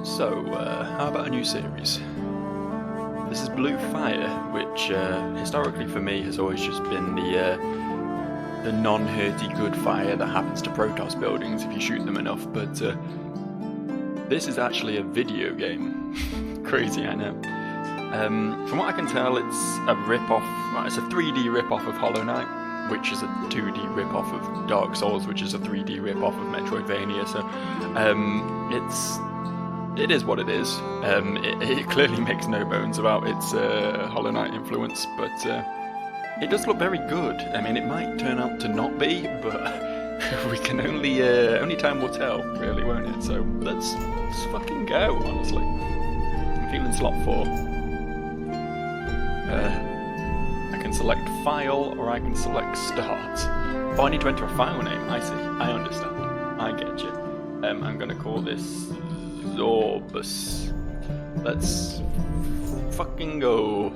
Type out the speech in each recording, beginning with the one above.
How about a new series? This is Blue Fire, which historically for me has always just been the non-hurty good fire that happens to Protoss buildings if you shoot them enough, but this is actually a video game. Crazy, I know. From what I can tell, it's a rip-off, well, it's a 3D rip-off of Hollow Knight, which is a 2D rip-off of Dark Souls, which is a 3D rip-off of Metroidvania, so it is what it is. It clearly makes no bones about its Hollow Knight influence, but it does look very good. I mean, it might turn out to not be, but we can only time will tell, really, won't it? So let's fucking go, honestly. I'm feeling slot 4. I can select file, or I can select start. Oh, I need to enter a file name. I see. I understand. I get you. I'm gonna call this Zorbus. Let's fucking go.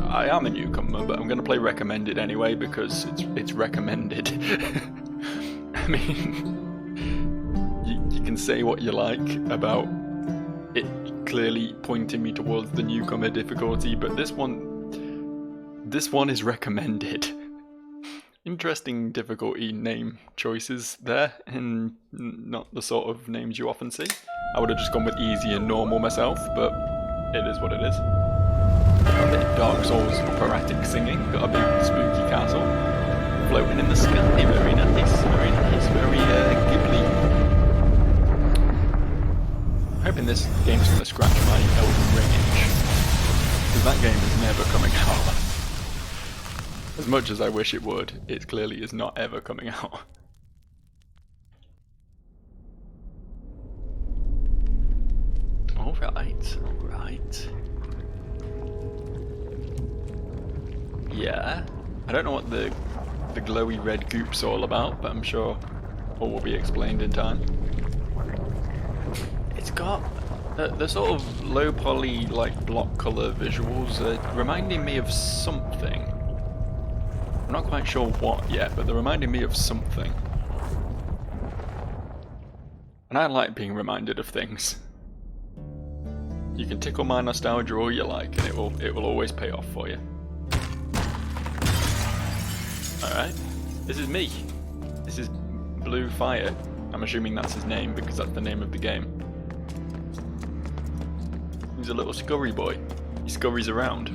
I am a newcomer, but I'm gonna play recommended anyway because it's recommended. I mean, you can say what you like about it clearly pointing me towards the newcomer difficulty, but this one is recommended. Interesting difficulty name choices there, and not the sort of names you often see. I would have just gone with easy and normal myself, but it is what it is. A bit of Dark Souls operatic singing, got a big spooky castle floating in the sky. Very nice, very nice, very Ghibli. I'm hoping this game's going to scratch my Elden Ring itch, because that game is never coming out. As much as I wish it would, it clearly is not ever coming out. Alright. Yeah, I don't know what the glowy red goop's all about, but I'm sure all will be explained in time. It's got the sort of low poly, like block colour visuals reminding me of something. I'm not quite sure what yet, but they're reminding me of something. And I like being reminded of things. You can tickle my nostalgia all you like, and it will always pay off for you. Alright, this is me. This is Blue Fire. I'm assuming that's his name because that's the name of the game. He's a little scurry boy. He scurries around.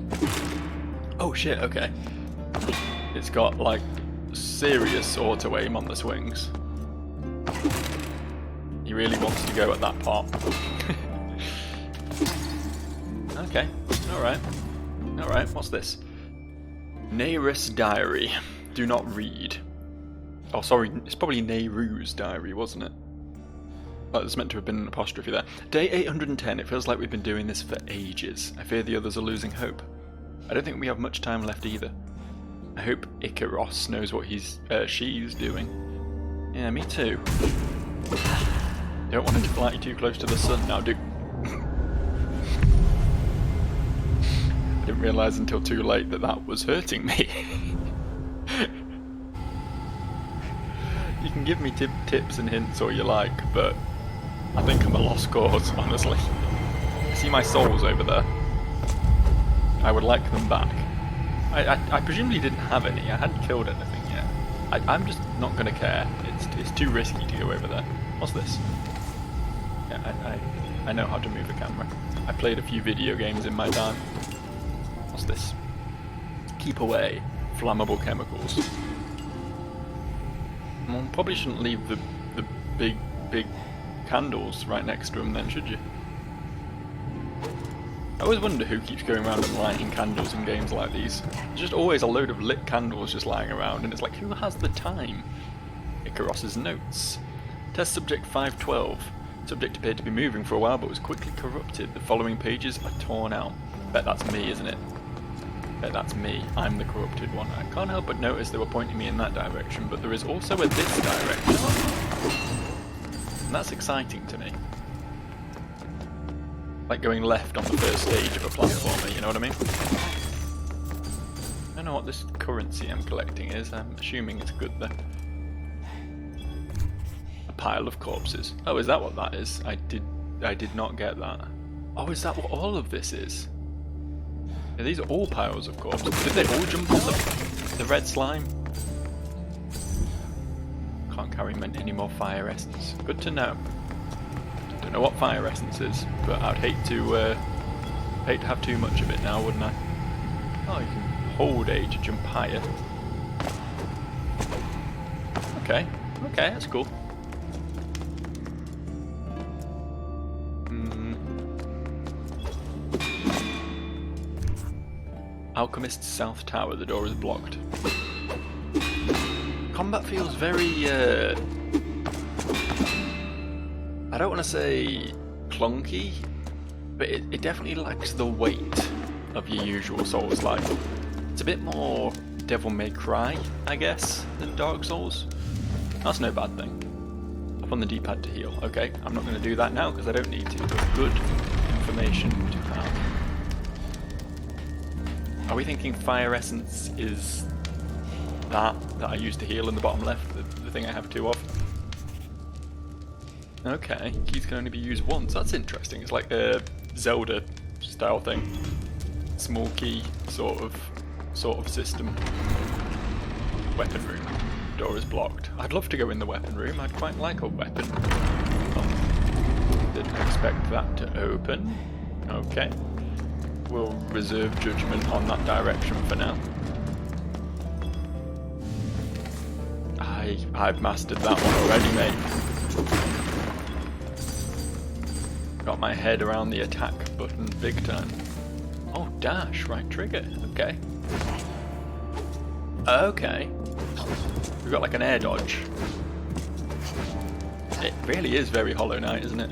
Oh shit, okay. It's got like serious auto aim on the swings. He really wants to go at that part. Okay, alright, what's this? Nehru's diary. Do not read. Oh, sorry, it's probably Nehru's diary, wasn't it? Oh, it's meant to have been an apostrophe there. Day 810, it feels like we've been doing this for ages. I fear the others are losing hope. I don't think we have much time left either. I hope Ikaros knows what she's doing. Yeah, me too. Don't want him to fly too close to the sun now, do. I didn't realise until too late that was hurting me. You can give me tips and hints all you like, but I think I'm a lost cause, honestly. I see my souls over there. I would like them back. I presumably didn't have any. I hadn't killed anything yet. I'm just not going to care. It's too risky to go over there. What's this? Yeah, I know how to move a camera. I played a few video games in my time. What's this? Keep away. Flammable chemicals. Well, probably shouldn't leave the big candles right next to them then, should you? I always wonder who keeps going around and lighting candles in games like these. There's just always a load of lit candles just lying around, and it's like, who has the time? Ikaros's notes. Test subject 512. Subject appeared to be moving for a while, but was quickly corrupted. The following pages are torn out. Bet that's me, isn't it? Bet that's me. I'm the corrupted one. I can't help but notice they were pointing me in that direction, but there is also a this direction. And that's exciting to me. Like going left on the first stage of a platformer, you know what I mean? I don't know what this currency I'm collecting is. I'm assuming it's good though. A pile of corpses. Oh, is that what that is? I did I did not get that. Oh, is that what all of this is? Yeah, these are all piles of corpses. Did they all jump on the red slime? Can't carry any more fire essence. Good to know. Don't know what fire essence is, but I'd hate to have too much of it now, wouldn't I? Oh, you can hold A to jump higher. Okay, that's cool. Alchemist's South Tower, the door is blocked. Combat feels very, I don't want to say clunky, but it definitely lacks the weight of your usual Souls-like. It's a bit more Devil May Cry, I guess, than Dark Souls. That's no bad thing. Up on the D-pad to heal. Okay, I'm not going to do that now because I don't need to, but good information to have. Are we thinking Fire Essence is that I used to heal in the bottom left, the thing I have two of? Okay, keys can only be used once. That's interesting. It's like a Zelda style thing. Small key sort of system. Weapon room. Door is blocked. I'd love to go in the weapon room. I'd quite like a weapon. Oh, didn't expect that to open. Okay. We'll reserve judgment on that direction for now. I've mastered that one already, mate. Got my head around the attack button big time. Oh, dash, right trigger. Okay. Okay. We've got like an air dodge. It really is very Hollow Knight, isn't it?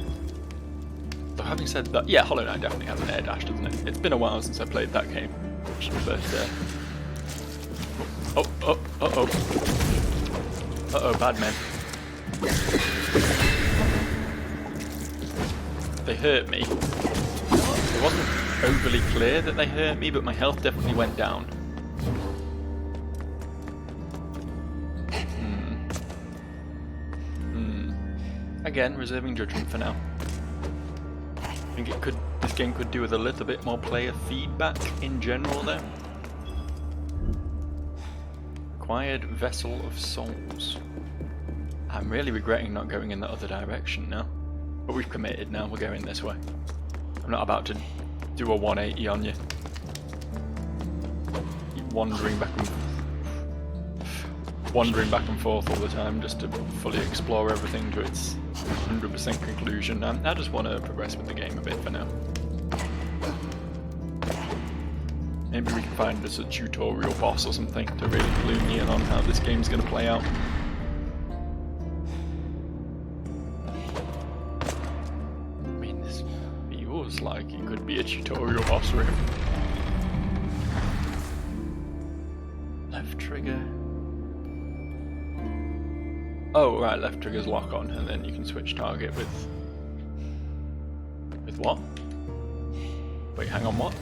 So having said that, yeah, Hollow Knight definitely has an air dash, doesn't it? It's been a while since I played that game. But, Uh-oh, bad men. They hurt me. It wasn't overly clear that they hurt me, but my health definitely went down. Again, reserving judgment for now. I think this game could do with a little bit more player feedback in general though. Acquired Vessel of Souls. I'm really regretting not going in the other direction now. But we've committed now, we're going this way. I'm not about to do a 180 on you. Keep wandering back and forth all the time just to fully explore everything to its 100% conclusion. I just want to progress with the game a bit for now. Maybe we can find us a tutorial boss or something to really clue me in on how this game's going to play out. I mean, this feels like it could be a tutorial boss room. Left trigger. Oh, right, left trigger's lock on, and then you can switch target with what? Wait, hang on, what?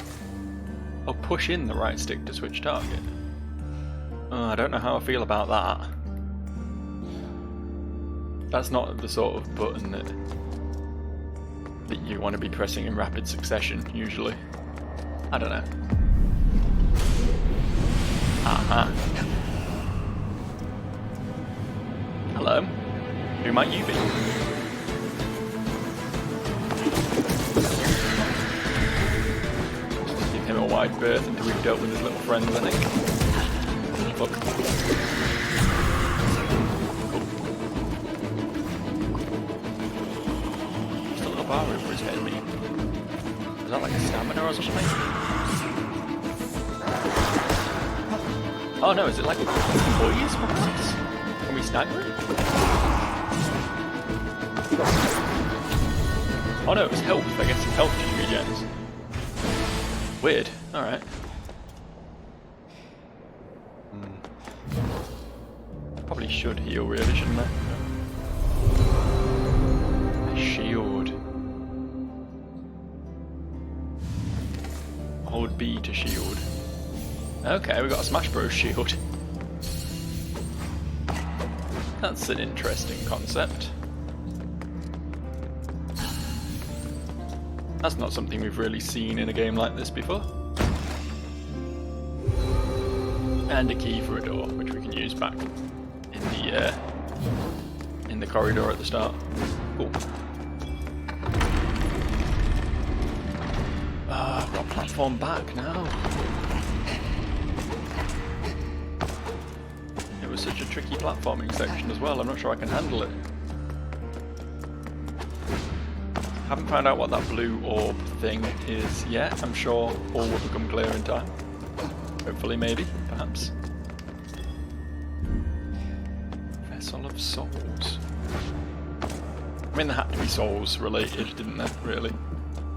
Oh, push in the right stick to switch target. Oh, I don't know how I feel about that. That's not the sort of button that you want to be pressing in rapid succession, usually. I don't know. Aha. Hello. Who might you be? Give him a wide berth until we've dealt with his little friends, I think. Fuck. Cool. Just a little bar over his head, me. Is that like a stamina or something? Oh no, is it like a poise process? Can we stagger it? Oh no, it's health. I guess it's health just regens. Weird. Alright. Probably should heal really, shouldn't I? A shield. Hold B to shield. Okay, we got a Smash Bros shield. That's an interesting concept. That's not something we've really seen in a game like this before. And a key for a door, which we can use back in the corridor at the start. Cool. I've got platform back now. It was such a tricky platforming section as well. I'm not sure I can handle it. Haven't found out what that blue orb thing is yet. I'm sure all will become clear in time. Hopefully, maybe, perhaps. Vessel of Souls. I mean, there had to be souls related, didn't there, really?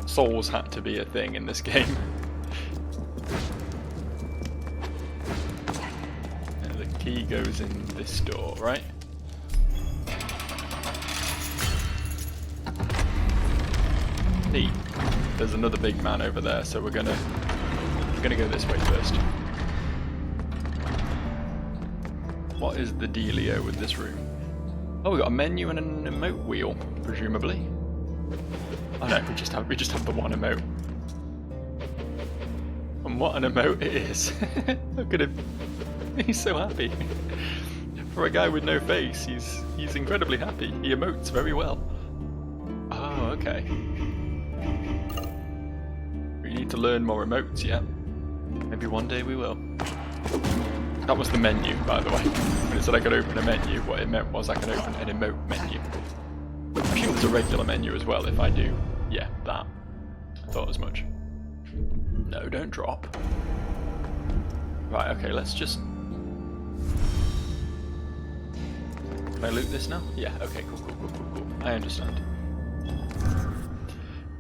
Souls had to be a thing in this game. And the key goes in this door, right? Neat. There's another big man over there, so we're gonna go this way first. What is the dealio with this room? Oh, we got a menu and an emote wheel, presumably. Oh no, we just have the one emote. And what an emote it is! Look at him. He's so happy. For a guy with no face, he's incredibly happy. He emotes very well. Oh, okay. We need to learn more emotes yet. Maybe one day we will. That was the menu, by the way. When it said I could open a menu, what it meant was I could open an emote menu. I assume there's a regular menu as well if I do. Yeah, that. I thought as much. No, don't drop. Right, okay, let's just... Can I loot this now? Yeah, okay, cool. I understand.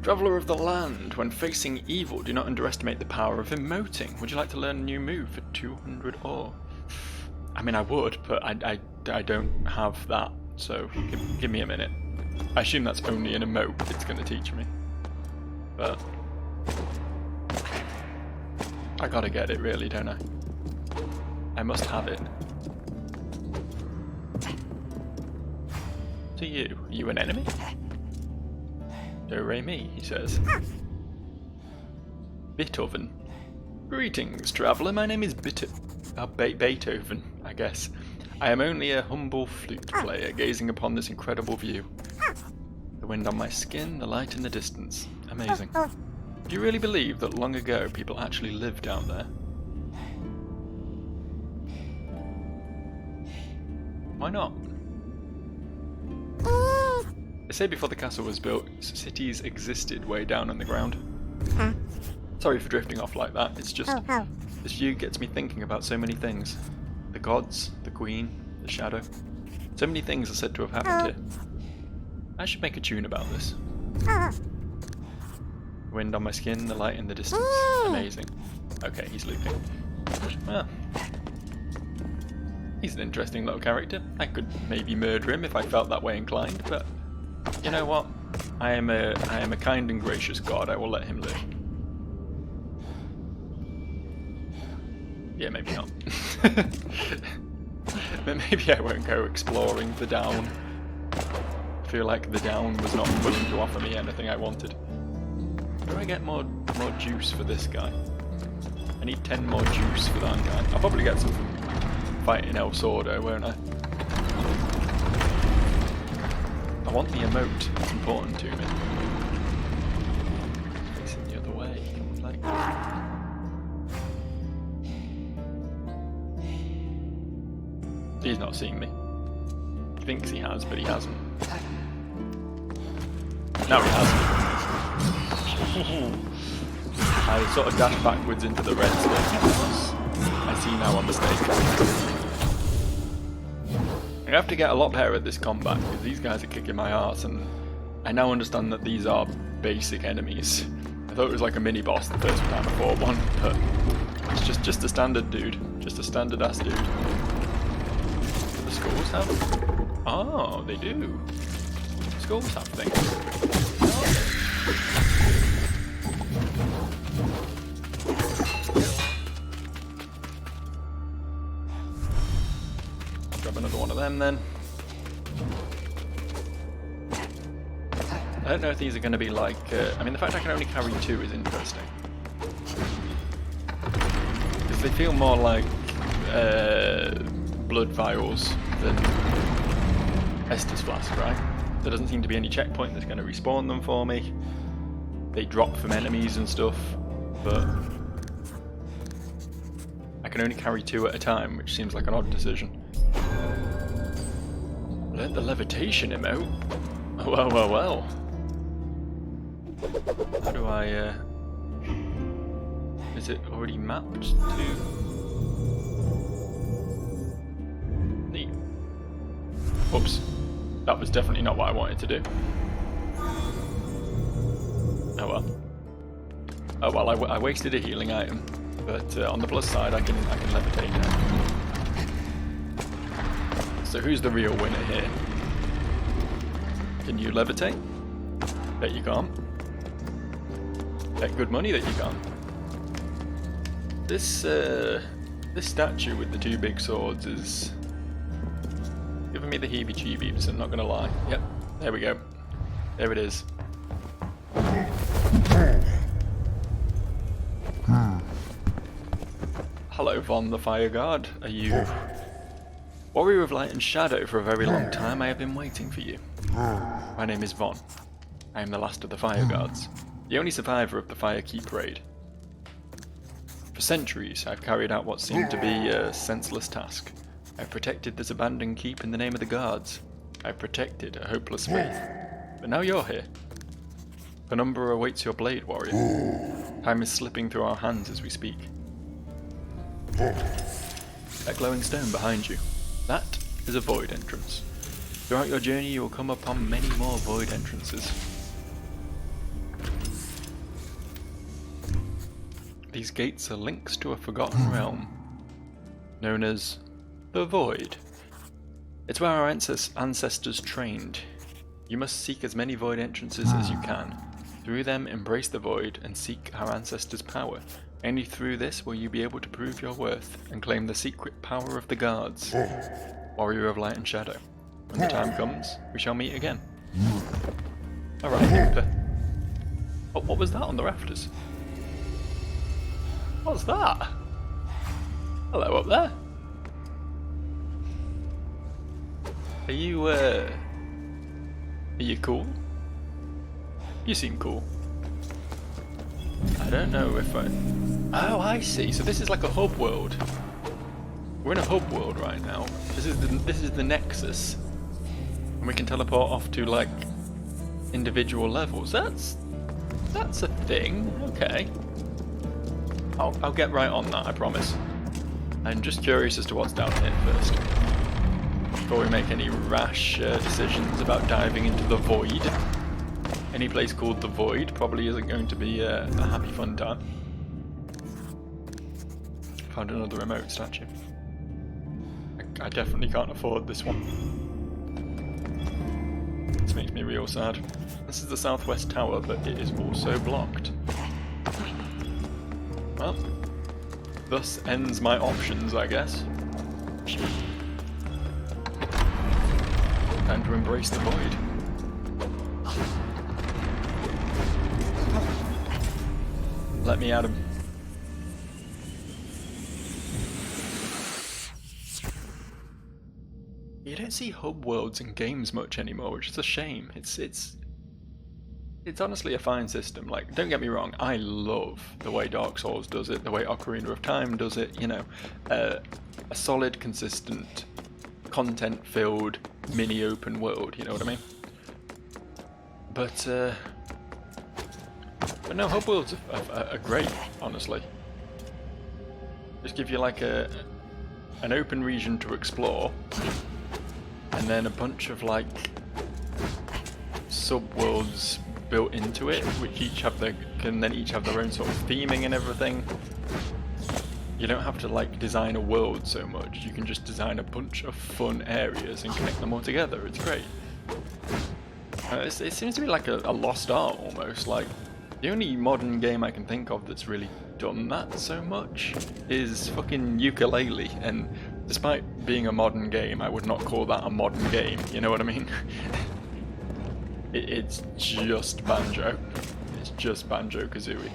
Traveller of the land, when facing evil, do not underestimate the power of emoting. Would you like to learn a new move for 200 ore? I mean, I would, but I don't have that, so give me a minute. I assume that's only an emote it's going to teach me. But I gotta get it, really, don't I? I must have it. To you. Are you an enemy? Do-re-mi, he says. Beethoven. Greetings, traveller. My name is Beethoven, I guess. I am only a humble flute player, gazing upon this incredible view. The wind on my skin, the light in the distance. Amazing. Do you really believe that long ago people actually lived down there? Why not? They say before the castle was built, cities existed way down on the ground. Sorry for drifting off like that, it's just... This view gets me thinking about so many things. The gods, the queen, the shadow. So many things are said to have happened here. I should make a tune about this. Wind on my skin, the light in the distance. Amazing. Okay, he's looping. Well, he's an interesting little character. I could maybe murder him if I felt that way inclined, but you know what? I am a kind and gracious god. I will let him live. Yeah, maybe not. But maybe I won't go exploring the down. I feel like the down was not willing to offer me anything I wanted. Do I get more juice for this guy? I need 10 more juice for that guy. I'll probably get some from fighting El Sordo, won't I? I want the emote. It's important to me. Facing the other way. Like... He's not seen me. He thinks he has, but he hasn't. No, he hasn't. I sort of dashed backwards into the red space. I see now a mistake. I have to get a lot better at this combat because these guys are kicking my ass, and I now understand that these are basic enemies. I thought it was like a mini boss the first time I fought one, but it's just a standard dude, just a standard ass dude. Do the skulls have? Oh, they do. Skulls have things. Grab another one of them then. don't know if these are going to be like... I mean, the fact I can only carry 2 is interesting. Because they feel more like blood vials than Estus Flask, right? There doesn't seem to be any checkpoint that's going to respawn them for me. They drop from enemies and stuff, but I can only carry 2 at a time, which seems like an odd decision. Learned the levitation emote? Well, well, well. How do I, is it already mapped to... Neat. Oops. That was definitely not what I wanted to do. Oh well. Oh well, I wasted a healing item, but on the plus side, I can levitate now. So who's the real winner here? Can you levitate? Bet you can't. Bet good money that you can't. This statue with the 2 big swords is giving me the heebie-jeebies, I'm not gonna lie. Yep, there we go. There it is. Hello, Von the Fire Guard. Are you... Warrior of Light and Shadow? For a very long time I have been waiting for you. My name is Von. I am the last of the Fire Guards, the only survivor of the Fire Keep raid. For centuries I've carried out what seemed to be a senseless task. I've protected this abandoned keep in the name of the guards. I've protected a hopeless faith. But now you're here. Penumbra awaits your blade, warrior. Time is slipping through our hands as we speak. That glowing stone behind you. That is a void entrance. Throughout your journey you will come upon many more void entrances. These gates are links to a forgotten realm, known as the Void. It's where our ancestors trained. You must seek as many void entrances as you can. Through them, embrace the void and seek our ancestors' power. Only through this will you be able to prove your worth and claim the secret power of the guards. Warrior of Light and Shadow. When the time comes, we shall meet again. Alright, Hooper. Oh, what was that on the rafters? What's that? Hello up there. Are you cool? You seem cool. I don't know if I... Oh, I see. So this is like a hub world. We're in a hub world right now. This is the Nexus. And we can teleport off to, like, individual levels. That's a thing. Okay. I'll get right on that, I promise. I'm just curious as to what's down here first. Before we make any rash decisions about diving into the Void. Any place called the Void probably isn't going to be a happy fun time. Found another remote statue. I definitely can't afford this one. This makes me real sad. This is the Southwest Tower, but it is also blocked. Well, thus ends my options, I guess. Time to embrace the Void. Let me at him. You don't see hub worlds in games much anymore, which is a shame. It's honestly a fine system. Like, don't get me wrong, I love the way Dark Souls does it, the way Ocarina of Time does it, you know. A solid, consistent, content-filled, mini-open world, you know what I mean? But no, hub worlds are great, honestly. Just give you like an open region to explore, and then a bunch of like sub-worlds built into it, which each have can then each have their own sort of theming and everything. You don't have to like design a world so much, you can just design a bunch of fun areas and connect them all together. It's great. It seems to be like a lost art almost. Like, the only modern game I can think of that's really done that so much is fucking Yooka-Laylee, and despite being a modern game, I would not call that a modern game, you know what I mean? It's just Banjo. It's just Banjo-Kazooie.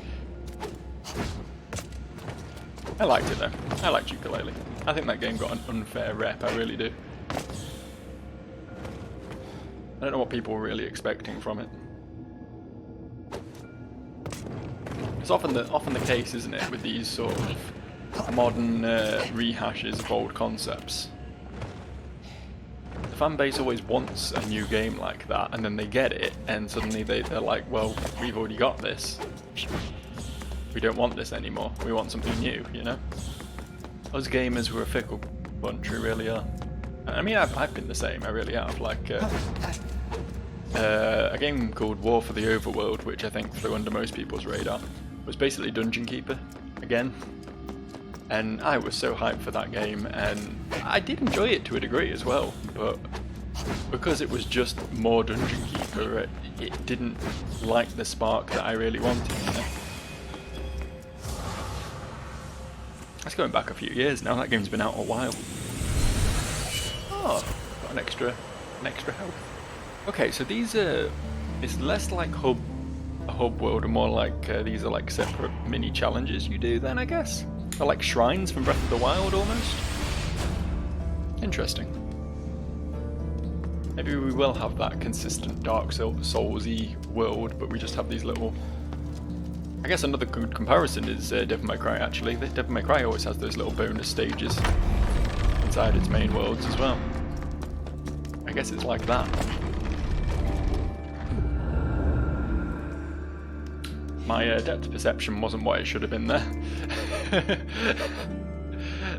I liked it though. I liked Yooka-Laylee. I think that game got an unfair rep, I really do. I don't know what people were really expecting from it. It's often the case, isn't it, with these sort of modern rehashes of old concepts. The fan base always wants a new game like that, and then they get it, and suddenly they're like, well, we've already got this. We don't want this anymore. We want something new, you know? Us gamers were a fickle bunch, we really are. I mean, I've been the same, I really have. Like, a game called War for the Overworld, which I think flew under most people's radar, was basically Dungeon Keeper, again. And I was so hyped for that game, and I did enjoy it to a degree as well, but because it was just more Dungeon Keeper, it didn't light the spark that I really wanted, you know? That's going back a few years now, that game's been out a while. Oh, got an extra health. Okay, so these are, it's less like a hub world and more like these are like separate mini challenges you do then, I guess. They're like shrines from Breath of the Wild almost. Interesting. Maybe we will have that consistent Dark Souls-y world, but we just have these little... I guess another good comparison is Devil May Cry actually. Devil May Cry always has those little bonus stages inside its main worlds as well. I guess it's like that. My depth perception wasn't what it should have been there.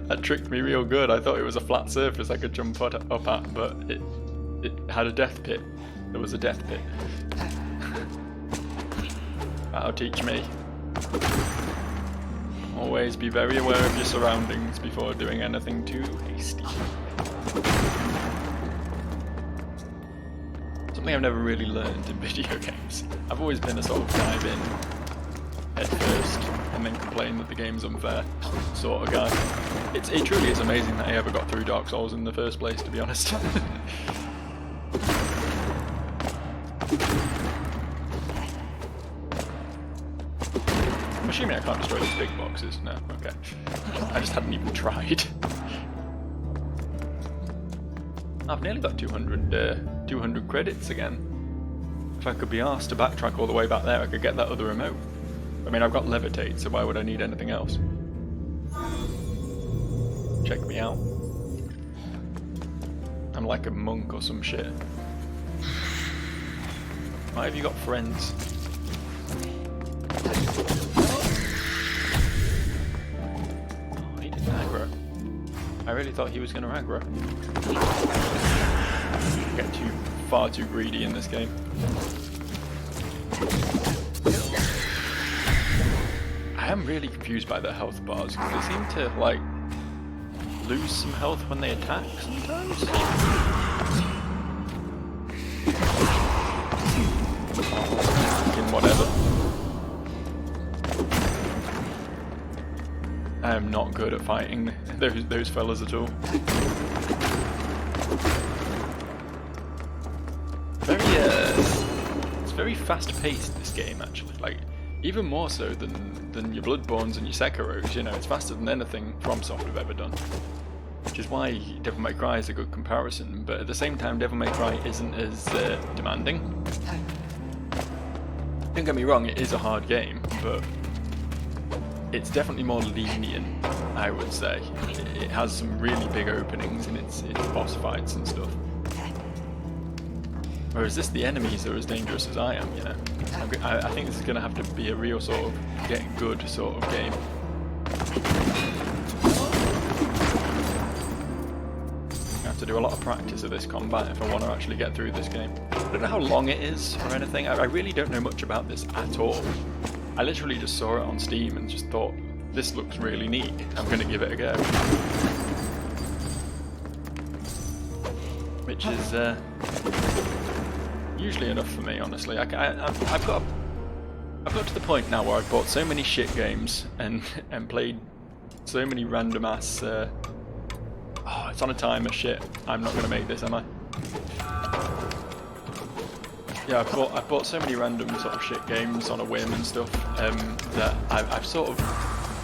That tricked me real good. I thought it was a flat surface I could jump up at, but it had a death pit. There was a death pit. That'll teach me. Always be very aware of your surroundings before doing anything too hasty. Something I've never really learned in video games. I've always been a sort of dive in head first and then complain that the game's unfair sort of guy. It truly is amazing that I ever got through Dark Souls in the first place, to be honest. I'm assuming I can't destroy these big boxes. No, okay. I just hadn't even tried. I've nearly got 200 credits again. If I could be asked to backtrack all the way back there, I could get that other remote. I mean, I've got Levitate, so why would I need anything else? Check me out. I'm like a monk or some shit. Why have you got friends? Oh, he didn't aggro. I really thought he was going to aggro. I get far too greedy in this game. I am really confused by their health bars, because they seem to, like, lose some health when they attack sometimes. Fucking whatever. I am not good at fighting those fellas at all. It's very fast-paced, this game, actually. Like, even more so than your Bloodborns and your Sekiros, you know, it's faster than anything FromSoft have ever done. Which is why Devil May Cry is a good comparison, but at the same time Devil May Cry isn't as demanding. Don't get me wrong, it is a hard game, but it's definitely more lenient, I would say. It has some really big openings in its boss fights and stuff. Whereas the enemies are as dangerous as I am, you know. I think this is going to have to be a real sort of get good sort of game. I have to do a lot of practice of this combat if I want to actually get through this game. I don't know how long it is or anything. I really don't know much about this at all. I literally just saw it on Steam and just thought, this looks really neat. I'm going to give it a go. Which is usually enough for me, honestly. I've got to the point now where I've bought so many shit games and played so many random ass. Oh, it's on a timer. Shit, I'm not gonna make this, am I? Yeah, I bought so many random sort of shit games on a whim and stuff that I've sort of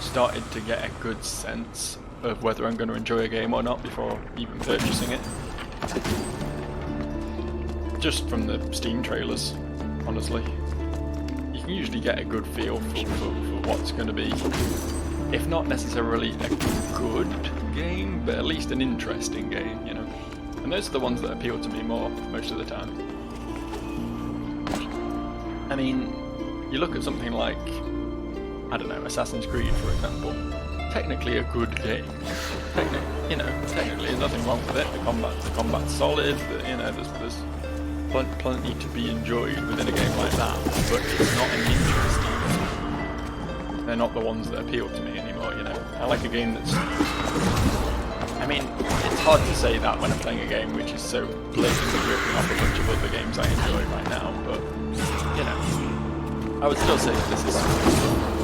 started to get a good sense of whether I'm going to enjoy a game or not before even purchasing it. Just from the Steam trailers, honestly. You can usually get a good feel for what's going to be, if not necessarily a good game, but at least an interesting game, you know. And those are the ones that appeal to me more most of the time. I mean, you look at something like, I don't know, Assassin's Creed, for example. Technically a good game. Technically there's nothing wrong with it. The combat's solid. There's plenty to be enjoyed within a game like that. But it's not an interesting game. They're not the ones that appeal to me anymore. You know, I like a game that's. I mean, it's hard to say that when I'm playing a game which is so blatantly ripping off a bunch of other games I enjoy right now. But you know, I would still say that this is,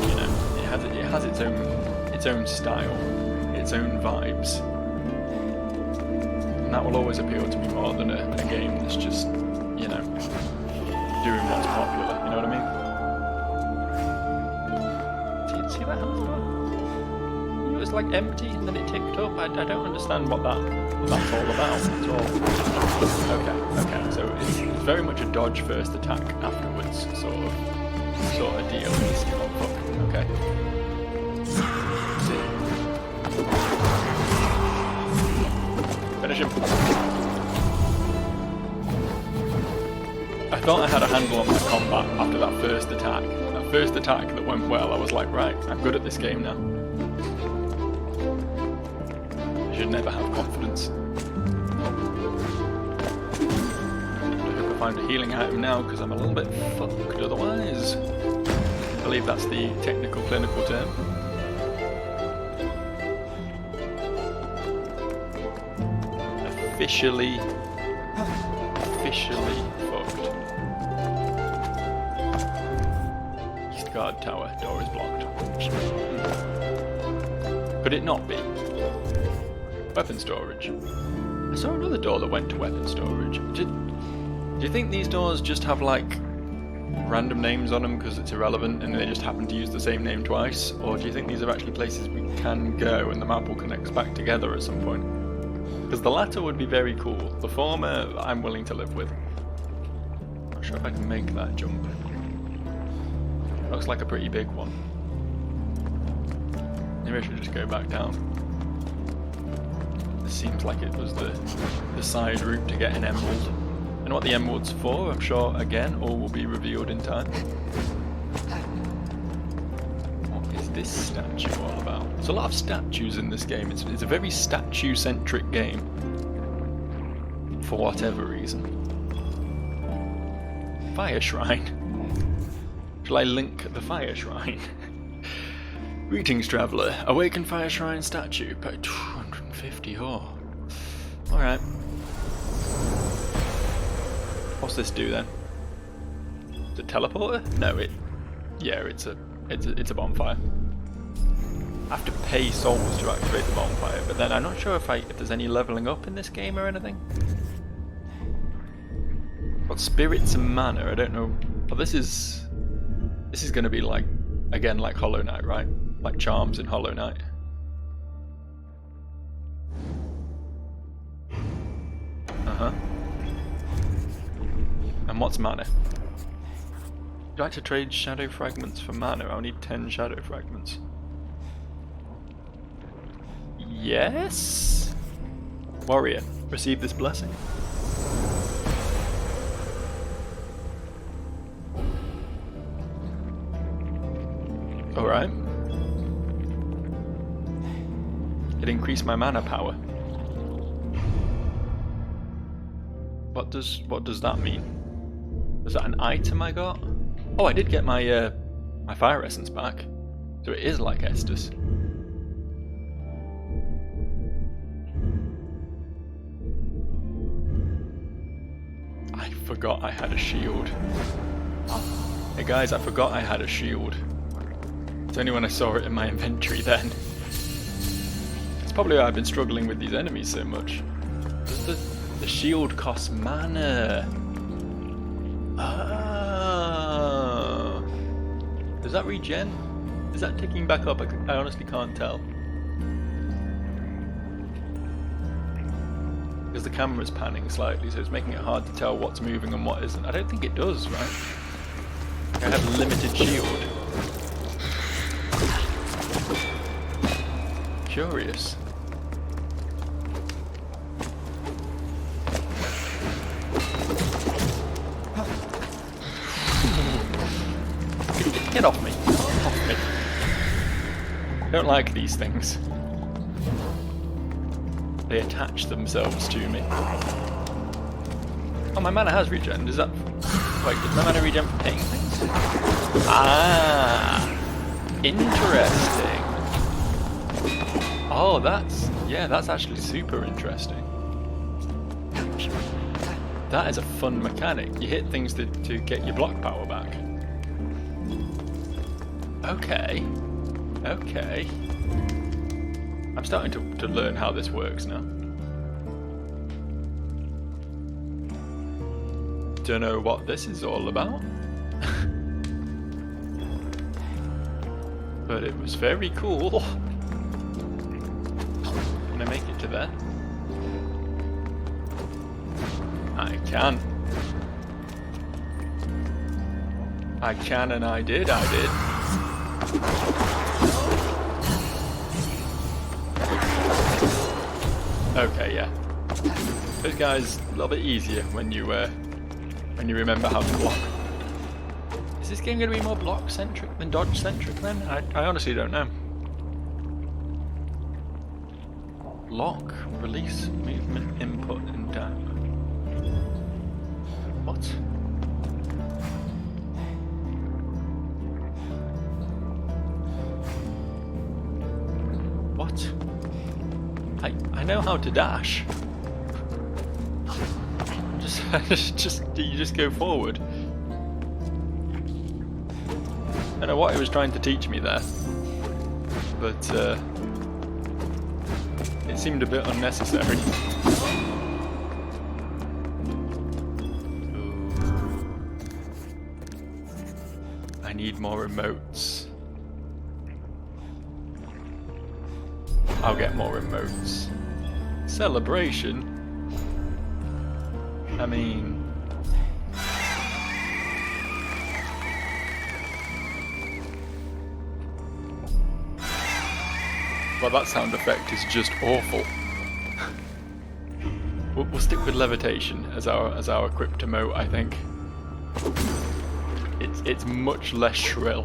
you know, it has its own style, its own vibes, and that will always appeal to me more than a game that's just, you know, doing what's popular. You know what I mean? See that handle? It was like empty and then it ticked up. I don't understand what that's all about at all. Okay. So it's very much a dodge first, attack afterwards sort of deal. Okay. Finish him. I thought I had a handle on my combat after that first attack. That first attack that went well, I was like, right, I'm good at this game now. I should never have confidence. I hope I find a healing item now, because I'm a little bit fucked otherwise. I believe that's the technical clinical term. Officially fucked. East Guard Tower, door is blocked. Could it not be? Weapon storage. I saw another door that went to weapon storage. Do you think these doors just have like random names on them because it's irrelevant and they just happen to use the same name twice? Or do you think these are actually places we can go and the map will connect back together at some point? Because the latter would be very cool. The former, I'm willing to live with. Not sure if I can make that jump. Looks like a pretty big one. Maybe I should just go back down. This seems like it was the side route to get an emerald. And what the emerald's for, I'm sure, again, all will be revealed in time. What is this statue all about? There's a lot of statues in this game. It's a very statue-centric game. For whatever reason. Fire Shrine. Shall I link the Fire Shrine? Greetings, traveller. Awaken Fire Shrine statue. Pay 250. Oh. Alright. What's this do then? Is it a teleporter? No, it's a bonfire. I have to pay souls to activate the bonfire, but then I'm not sure if there's any leveling up in this game or anything. Got spirits and mana, I don't know. Oh, this is going to be like, again, like Hollow Knight, right? Like charms in Hollow Knight. Uh-huh. And what's mana? Would you like to trade shadow fragments for mana? I'll need 10 shadow fragments. Yes? Warrior, receive this blessing. Alright. It increased my mana power. What does that mean? Was that an item I got? Oh, I did get my my fire essence back. So it is like Estus. I forgot I had a shield. Hey guys, I forgot I had a shield. It's only when I saw it in my inventory then. It's probably why I've been struggling with these enemies so much. The shield costs mana. Ah. Does that regen? Is that ticking back up? I honestly can't tell. Because the camera's panning slightly, so it's making it hard to tell what's moving and what isn't. I don't think it does, right? I have limited shield. Curious. Get off me. Off me. I don't like these things. They attach themselves to me. Oh, my mana has regen. Does that... Wait, does my mana regen from hitting things? Ah! Interesting. Oh, that's... Yeah, that's actually super interesting. That is a fun mechanic. You hit things to get your block power back. Okay. Okay. I'm starting to learn how this works now. Don't know what this is all about. But it was very cool. Can I make it to there? I can. I can and I did. Okay, yeah. Those guys a little bit easier when you remember how to block. Is this game going to be more block centric than dodge centric then? I honestly don't know. Lock, release, movement, input, and down. What? What? I know how to dash. You just go forward. I don't know what it was trying to teach me there, but it seemed a bit unnecessary. Ooh. I need more emotes. I'll get more emotes. Celebration? I mean... Well, that sound effect is just awful. We'll stick with levitation as our equipped emote, I think. It's much less shrill.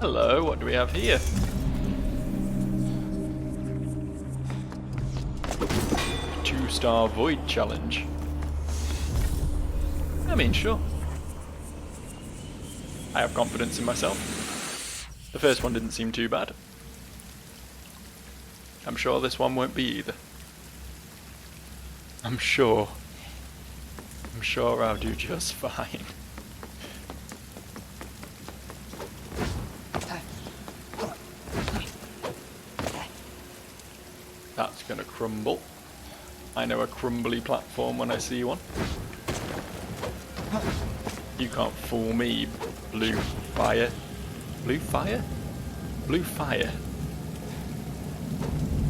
Hello, what do we have here? Star Void Challenge. I mean, sure. I have confidence in myself. The first one didn't seem too bad. I'm sure this one won't be either. I'm sure I'll do just fine. That's gonna crumble. I know a crumbly platform when I see one. You can't fool me, blue fire. Blue fire? Blue fire.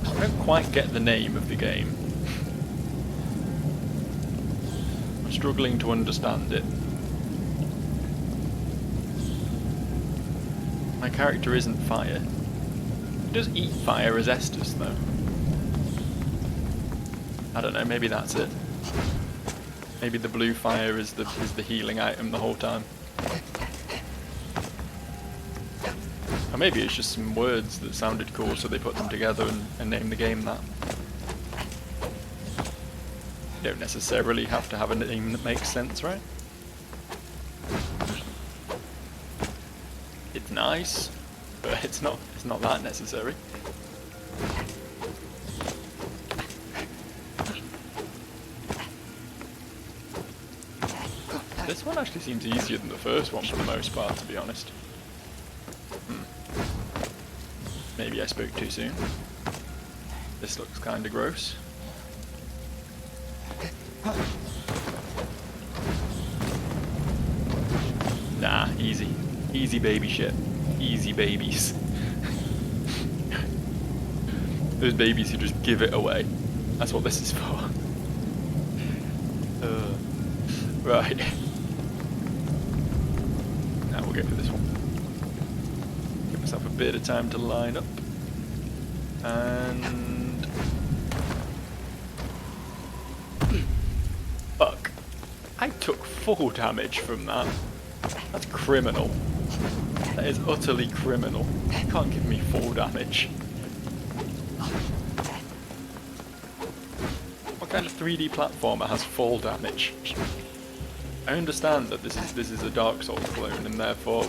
I don't quite get the name of the game. I'm struggling to understand it. My character isn't fire. He does eat fire as Estus though. I don't know, maybe that's it. Maybe the blue fire is the healing item the whole time. Or maybe it's just some words that sounded cool, so they put them together and named the game that. You don't necessarily have to have a name that makes sense, right? It's nice, but it's not that necessary. This one actually seems easier than the first one for the most part, to be honest. Maybe I spoke too soon. This looks kinda gross. Nah, easy. Easy baby shit. Easy babies. Those babies who just give it away. That's what this is for. Right. Now we'll go for this one. Give myself a bit of time to line up. And... Fuck. I took 4 damage from that. That's criminal. That is utterly criminal. You can't give me 4 damage. What kind of 3D platformer has fall damage? I understand that this is a Dark Souls clone and therefore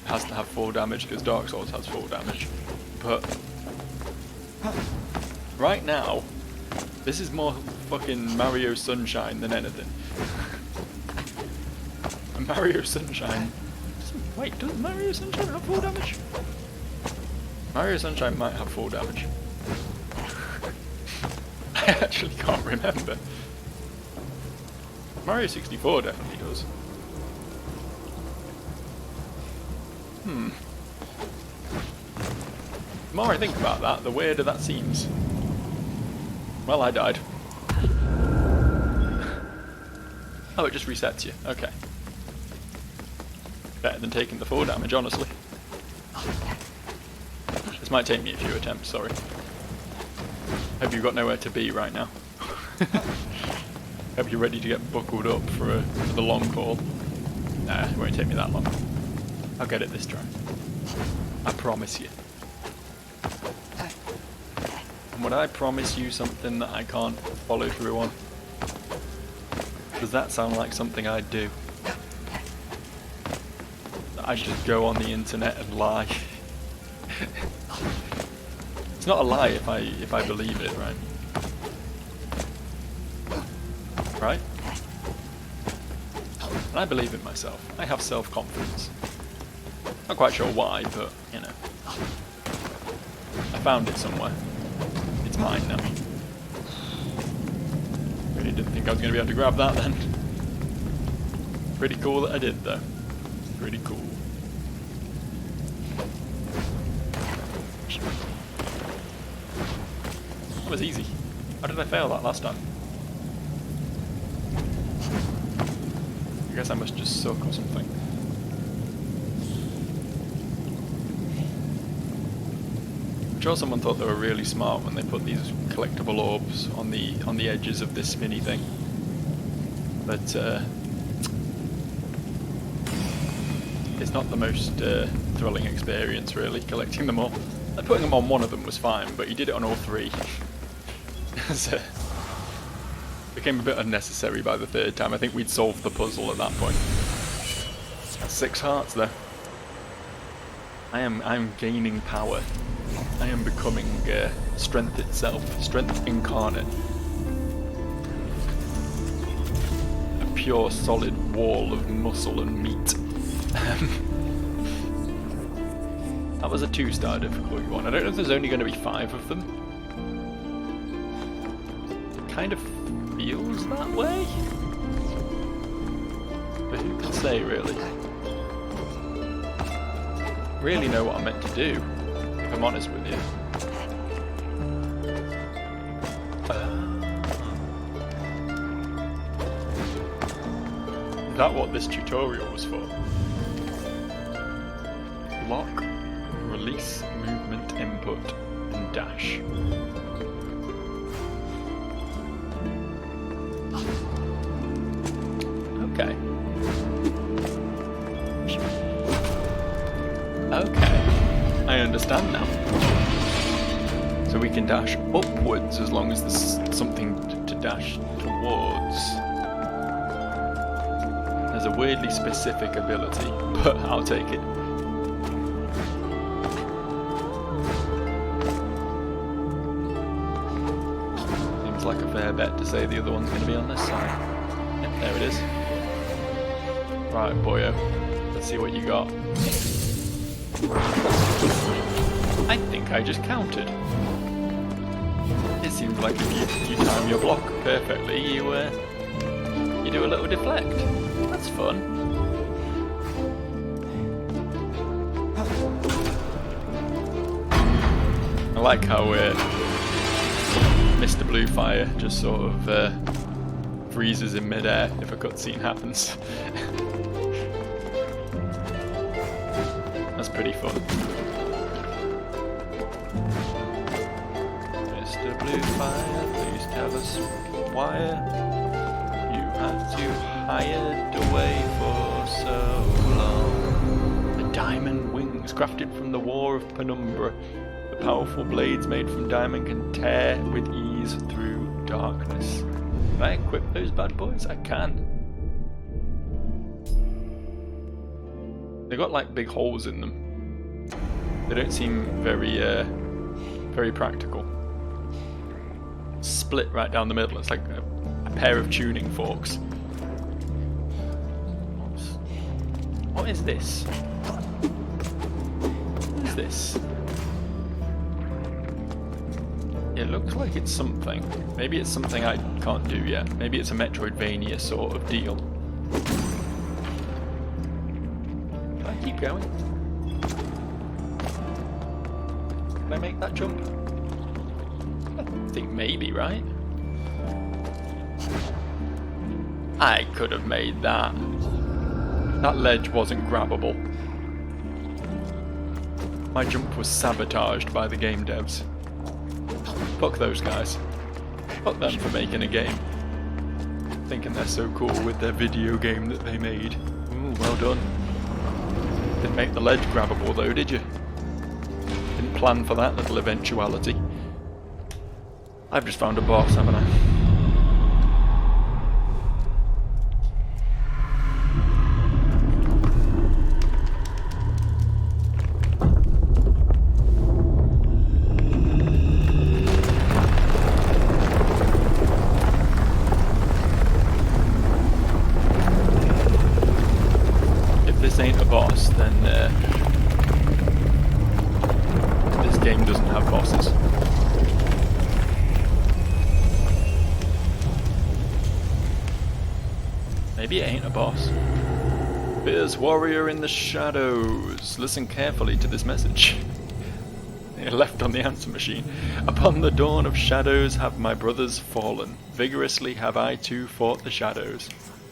has to have 4 damage because Dark Souls has 4 damage. But right now, this is more fucking Mario Sunshine than anything. And Mario Sunshine... Wait, does Mario Sunshine have 4 damage? Mario Sunshine might have 4 damage. I actually can't remember. Mario 64 definitely does. The more I think about that, the weirder that seems. Well, I died. Oh, it just resets you. Okay. Better than taking the 4 damage, honestly. This might take me a few attempts, sorry. Hope you've got nowhere to be right now. Hope you're ready to get buckled up for the long haul. Nah, it won't take me that long. I'll get it this time. I promise you. And would I promise you something that I can't follow through on? Does that sound like something I'd do? That I just go on the internet and lie? It's not a lie if I believe it, right? Right? And I believe in myself. I have self-confidence. Not quite sure why, but, you know. I found it somewhere. It's mine now. Really didn't think I was going to be able to grab that then. Pretty cool that I did, though. Pretty cool. That was easy. How did I fail that last time? I guess I must just suck or something. I'm sure someone thought they were really smart when they put these collectible orbs on the edges of this spinny thing. But it's not the most thrilling experience, really, collecting them all. Putting them on one of them was fine, but you did it on all 3. So became a bit unnecessary by the 3rd time. I think we'd solved the puzzle at that point. That's 6 hearts though. I'm gaining power. I am becoming strength itself, strength incarnate. A pure solid wall of muscle and meat. That was a 2-star difficulty one. I don't know if there's only going to be 5 of them. It kind of feels that way, but who can say, really? Really know what I'm meant to do, if I'm honest with you. Is that what this tutorial was for? Lock, release, movement, input, and dash. Okay. Okay. I understand now. So we can dash upwards as long as there's something to dash towards. There's a weirdly specific ability, but I'll take it. Seems like a fair bet to say the other one's going to be on this side. Yep, there it is. Right, boyo. Let's see what you got. I think I just counted. It seems like if you time your block perfectly, you do a little deflect. That's fun. like how Mr. Bluefire just sort of freezes in midair if a cutscene happens. That's pretty fun. Mr. Bluefire, please tell us why you had to hide away for so long. The diamond wings crafted from the War of Penumbra. The powerful blades made from diamond can tear with ease through darkness. Can I equip those bad boys? I can. They got like big holes in them. They don't seem very practical. Split right down the middle. It's like a pair of tuning forks. What is this? What is this? It looks like it's something. Maybe it's something I can't do yet. Maybe it's a Metroidvania sort of deal. Can I keep going? Can I make that jump? I think maybe, right? I could have made that. That ledge wasn't grabbable. My jump was sabotaged by the game devs. Fuck those guys. Fuck them for making a game. Thinking they're so cool with their video game that they made. Ooh, well done. Didn't make the ledge grabbable though, did you? Didn't plan for that little eventuality. I've just found a boss, haven't I? This ain't a boss, then this game doesn't have bosses. Maybe it ain't a boss. Fierce warrior in the shadows. Listen carefully to this message. It left on the answer machine. Upon the dawn of shadows have my brothers fallen. Vigorously have I too fought the shadows.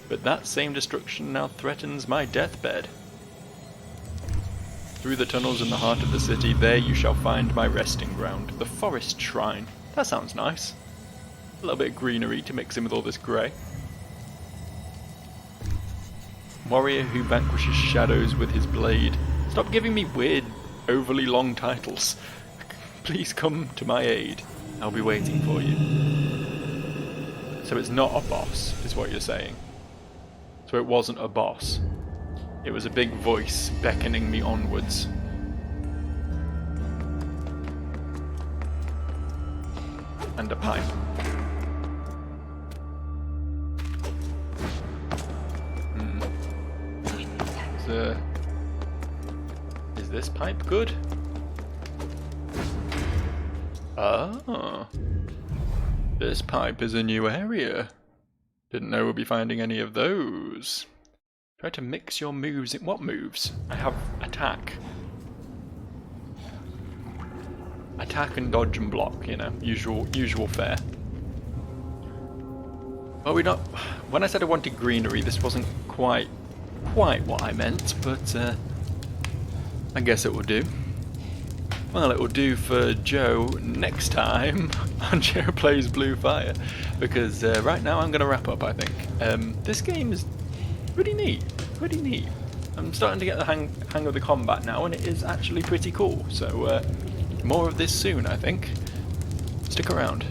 But that same destruction now threatens my deathbed. Through the tunnels in the heart of the city, there you shall find my resting ground, the forest shrine. That sounds nice. A little bit of greenery to mix in with all this grey. Warrior who vanquishes shadows with his blade. Stop giving me weird, overly long titles. Please come to my aid. I'll be waiting for you. So it's not a boss, is what you're saying. So it wasn't a boss. It was a big voice beckoning me onwards. And a pipe. Is this pipe good? Ah. This pipe is a new area. Didn't know we'd be finding any of those. Try to mix your moves in. What moves? I have attack. Attack and dodge and block, you know, usual fare. Well, we're not. When I said I wanted greenery, this wasn't quite what I meant, but I guess it will do. Well, it will do for Joe next time on Joe Plays Bluefire, because right now I'm going to wrap up, I think. This game is pretty neat. I'm starting to get the hang of the combat now, and it is actually pretty cool, so more of this soon, I think. Stick around.